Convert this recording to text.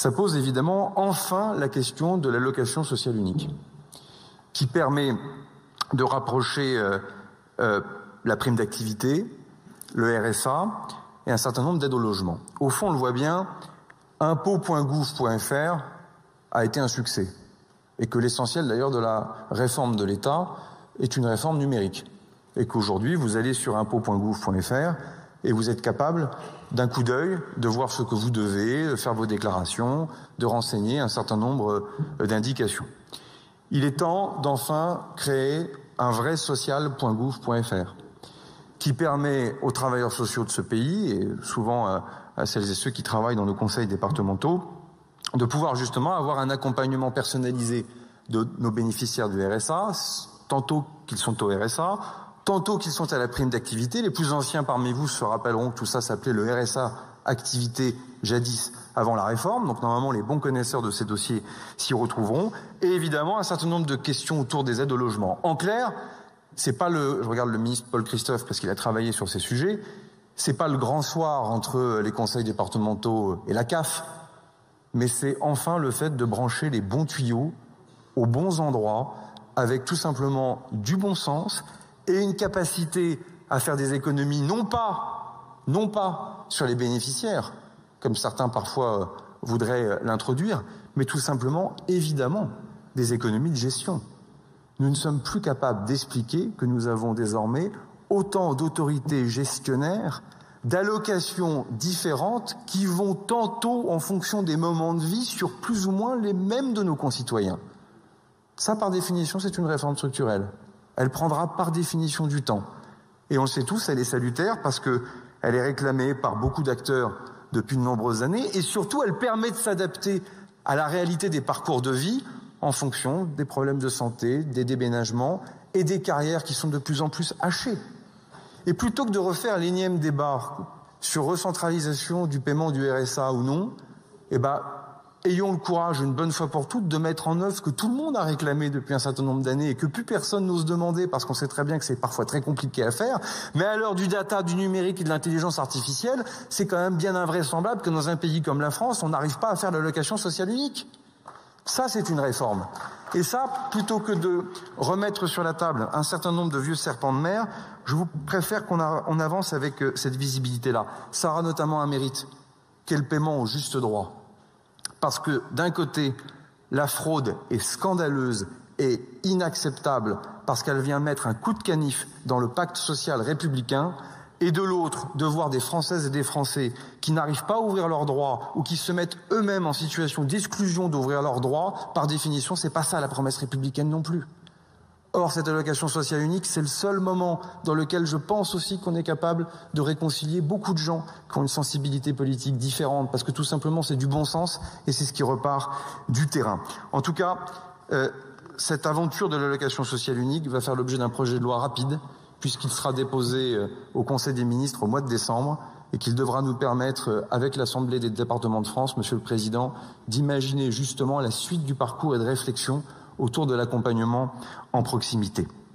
ça pose évidemment enfin la question de l'allocation sociale unique, qui permet de rapprocher la prime d'activité, le RSA et un certain nombre d'aides au logement. Au fond, on le voit bien, impôt.gouv.fr a été un succès. Et que l'essentiel d'ailleurs de la réforme de l'État est une réforme numérique. Et qu'aujourd'hui, vous allez sur impôt.gouv.fr et vous êtes capable d'un coup d'œil de voir ce que vous devez, de faire vos déclarations, de renseigner un certain nombre d'indications. Il est temps d'enfin créer un vrai social.gouv.fr qui permet aux travailleurs sociaux de ce pays, et souvent à celles et ceux qui travaillent dans nos conseils départementaux, de pouvoir justement avoir un accompagnement personnalisé de nos bénéficiaires du RSA, tantôt qu'ils sont au RSA, tantôt qu'ils sont à la prime d'activité. Les plus anciens parmi vous se rappelleront que tout ça s'appelait le RSA activité jadis avant la réforme. Donc normalement, les bons connaisseurs de ces dossiers s'y retrouveront. Et évidemment, un certain nombre de questions autour des aides au logement. En clair, c'est pas je regarde le ministre Paul Christophe parce qu'il a travaillé sur ces sujets, c'est pas le grand soir entre les conseils départementaux et la CAF, mais c'est enfin le fait de brancher les bons tuyaux aux bons endroits avec tout simplement du bon sens et une capacité à faire des économies non pas sur les bénéficiaires, comme certains parfois voudraient l'introduire, mais tout simplement, évidemment, des économies de gestion. Nous ne sommes plus capables d'expliquer que nous avons désormais autant d'autorités gestionnaires, d'allocations différentes qui vont tantôt en fonction des moments de vie sur plus ou moins les mêmes de nos concitoyens. Ça, par définition, c'est une réforme structurelle. Elle prendra par définition du temps. Et on le sait tous, elle est salutaire parce qu'elle est réclamée par beaucoup d'acteurs depuis de nombreuses années et surtout, elle permet de s'adapter à la réalité des parcours de vie en fonction des problèmes de santé, des déménagements et des carrières qui sont de plus en plus hachées. Et plutôt que de refaire l'énième débat sur recentralisation du paiement du RSA ou non, ayons le courage, une bonne fois pour toutes, de mettre en œuvre ce que tout le monde a réclamé depuis un certain nombre d'années et que plus personne n'ose demander parce qu'on sait très bien que c'est parfois très compliqué à faire. Mais à l'heure du data, du numérique et de l'intelligence artificielle, c'est quand même bien invraisemblable que dans un pays comme la France, on n'arrive pas à faire l'allocation sociale unique. Ça, c'est une réforme. Et ça, plutôt que de remettre sur la table un certain nombre de vieux serpents de mer, je vous préfère qu'on avance avec cette visibilité-là. Ça aura notamment un mérite, qui est le paiement au juste droit. Parce que, d'un côté, la fraude est scandaleuse et inacceptable parce qu'elle vient mettre un coup de canif dans le pacte social républicain, et de l'autre, de voir des Françaises et des Français qui n'arrivent pas à ouvrir leurs droits ou qui se mettent eux-mêmes en situation d'exclusion d'ouvrir leurs droits, par définition, c'est pas ça la promesse républicaine non plus. Or, cette allocation sociale unique, c'est le seul moment dans lequel je pense aussi qu'on est capable de réconcilier beaucoup de gens qui ont une sensibilité politique différente, parce que tout simplement, c'est du bon sens et c'est ce qui repart du terrain. En tout cas, cette aventure de l'allocation sociale unique va faire l'objet d'un projet de loi rapide, puisqu'il sera déposé au Conseil des ministres au mois de décembre et qu'il devra nous permettre, avec l'Assemblée des départements de France, Monsieur le Président, d'imaginer justement la suite du parcours et de réflexion autour de l'accompagnement en proximité.